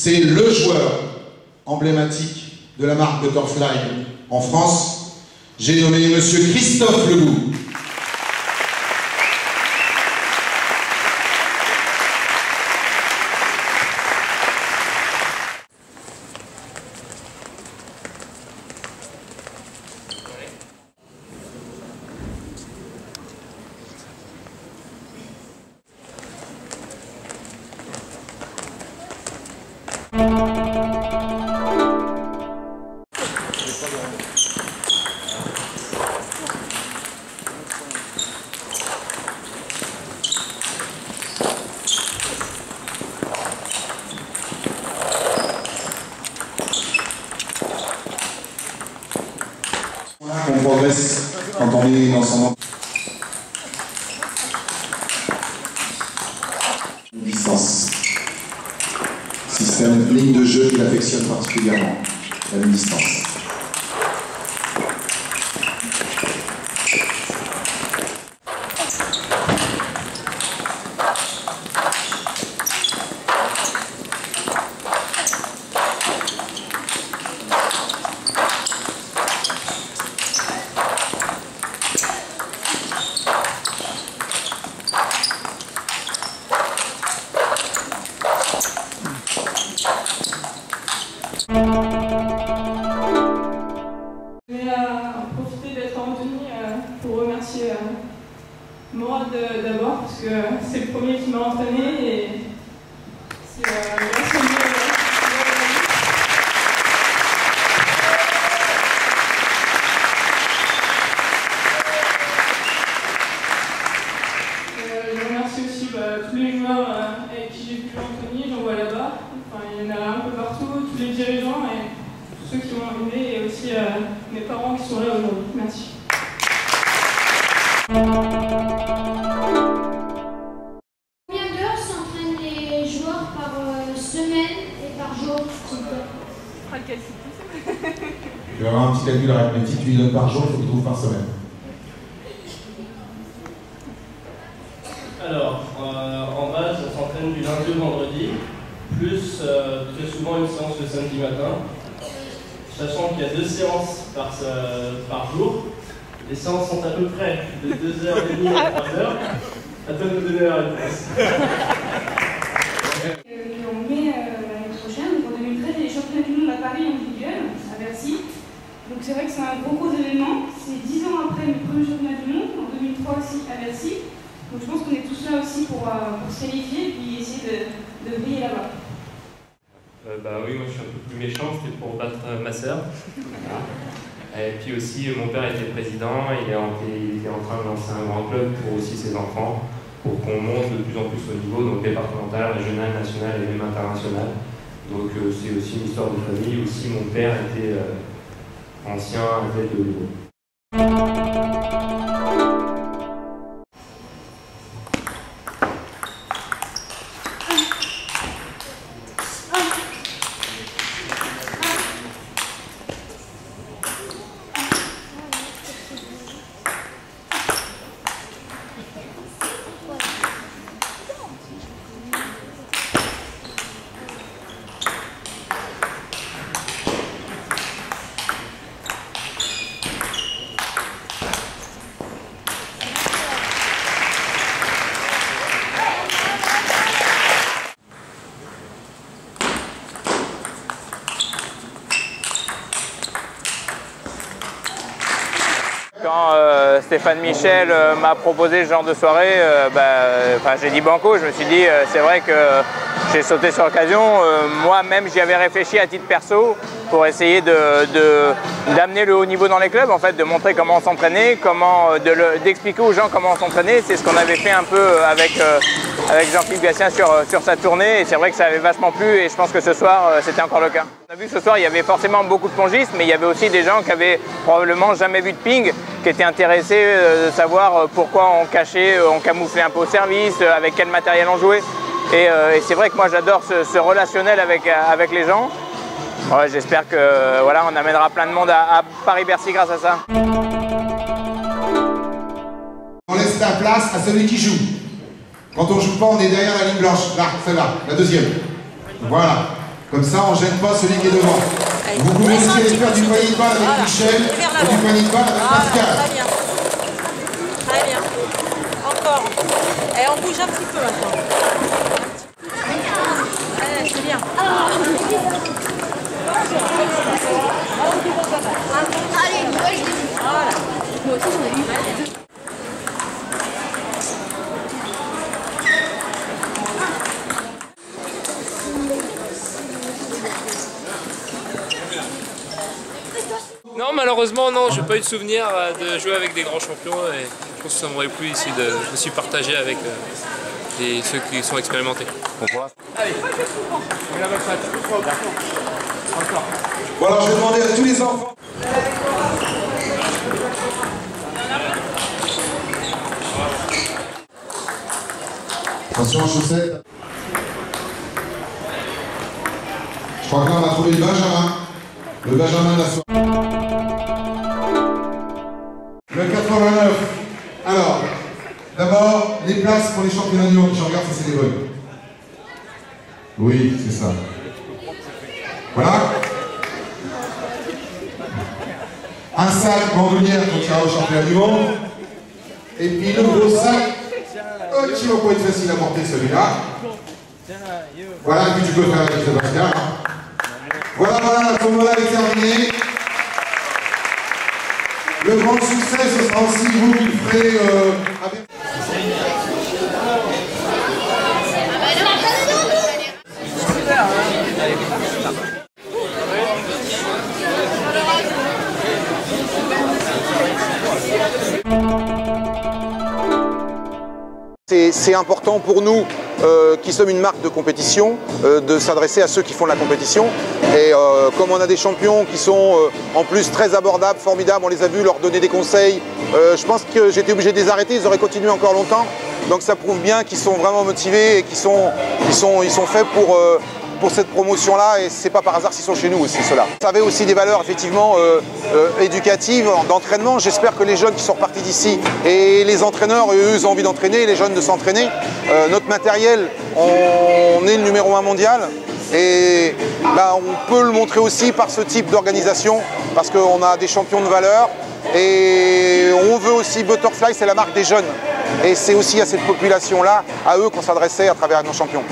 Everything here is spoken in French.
C'est le joueur emblématique de la marque Butterfly en France. J'ai nommé Monsieur Christophe Legout. On progresse quand on est dans son distance. Système ligne de jeu qu'il affectionne particulièrement, la distance. Je vais profiter d'être en Antony pour remercier Morad d'abord, parce que c'est le premier qui m'a entraîné et c'est grâce à lui. Je remercie aussi tous les joueurs avec qui j'ai pu Antony, j'en vois là-bas. Enfin, il y en a un peu partout, tous les dirigeants et tous ceux qui m'ont aidé et aussi mes parents qui sont là aujourd'hui. Merci. Combien d'heures s'entraînent les joueurs par semaine et par jour? Tu vas avoir un petit calcul arithmétique, tu lui donnes par jour, il faut qu'il trouve par semaine. Alors, en base, on s'entraîne du lundi au vendredi, plus très souvent une séance le samedi matin, sachant qu'il y a 2 séances par jour. Les séances sont à peu près de 2h30 à 3h. À toi de nous donner la réponse. En mai l'année prochaine, donc en 2013, il y a les championnats du monde à Paris individuel, à Bercy. Donc c'est vrai que c'est un gros événement. C'est 10 ans après le premier championnat du monde, en 2003 aussi à Bercy. Donc je pense qu'on est tous là aussi pour se qualifier et puis essayer de briller là-bas. Oui, moi je suis un peu plus méchant, c'était pour battre ma sœur. Et puis aussi, mon père était président, il est en train de lancer un grand club pour aussi ses enfants, pour qu'on monte de plus en plus au niveau, donc départemental, régional, national et même international. Donc c'est aussi une histoire de famille. Aussi, mon père était ancien athlète de haut niveau. Quand Stéphane Michel m'a proposé ce genre de soirée, j'ai dit banco. Je me suis dit, c'est vrai que j'ai sauté sur l'occasion. Moi-même, j'y avais réfléchi à titre perso pour essayer d'amener le haut niveau dans les clubs, en fait, de montrer comment on s'entraînait, d'expliquer aux gens comment on s'entraînait. C'est ce qu'on avait fait un peu avec Jean-Philippe Gatien sur sa tournée, et c'est vrai que ça avait vachement plu, et je pense que ce soir, c'était encore le cas. On a vu que ce soir, il y avait forcément beaucoup de pongistes, mais il y avait aussi des gens qui avaient probablement jamais vu de ping, qui étaient intéressés de savoir pourquoi on cachait, on camouflait un peu au service, avec quel matériel on jouait. Et c'est vrai que moi j'adore ce relationnel avec les gens. Ouais, j'espère que voilà, on amènera plein de monde à Paris-Bercy grâce à ça. On laisse la place à celui qui joue. Quand on joue pas, on est derrière la ligne blanche. Là, celle-là, la deuxième. Voilà. Comme ça, on ne gêne pas celui qui est devant. Vous pouvez aussi aller faire du panier de balle avec Michel et du panier de balle avec Pascal. Très bien. Très bien. Encore. Et on bouge un petit peu maintenant. Allez, c'est bien. Voilà. Moi aussi j'en ai eu. Non, malheureusement, non, j'ai pas eu de souvenir de jouer avec des grands champions et je pense que ça m'aurait plu ici de aussi partager avec ceux qui sont expérimentés. Allez, bon alors je vais demander à tous les enfants. Attention aux chaussettes. Je crois que là on a trouvé le Benjamin. Le Benjamin de la soirée. Le 89. Alors, d'abord, les places pour les championnats du monde. Je regarde si c'est les bonnes. Oui, c'est ça. Voilà. Un sac bandoulière qu'on tirera au championnat du monde. Et puis le gros sac. Qui va pas être facile à porter celui-là. Voilà, et puis tu peux faire avec Sébastien. Voilà, la tournoi est terminée. Le grand succès, ce sera aussi vous qui le ferez avec... C'est important pour nous, qui sommes une marque de compétition, de s'adresser à ceux qui font de la compétition. Et comme on a des champions qui sont en plus très abordables, formidables, on les a vus leur donner des conseils. Je pense que j'étais obligé de les arrêter, ils auraient continué encore longtemps. Donc ça prouve bien qu'ils sont vraiment motivés et qu'ils sont faits pour cette promotion-là, et c'est pas par hasard s'ils sont chez nous aussi, ceux-là. Ça avait aussi des valeurs effectivement éducatives, d'entraînement. J'espère que les jeunes qui sont repartis d'ici et les entraîneurs, eux, ont envie d'entraîner, les jeunes de s'entraîner. Notre matériel, on est le numéro 1 mondial, et bah, on peut le montrer aussi par ce type d'organisation, parce qu'on a des champions de valeur, et on veut aussi, Butterfly, c'est la marque des jeunes. Et c'est aussi à cette population-là, à eux qu'on s'adressait à travers nos champions.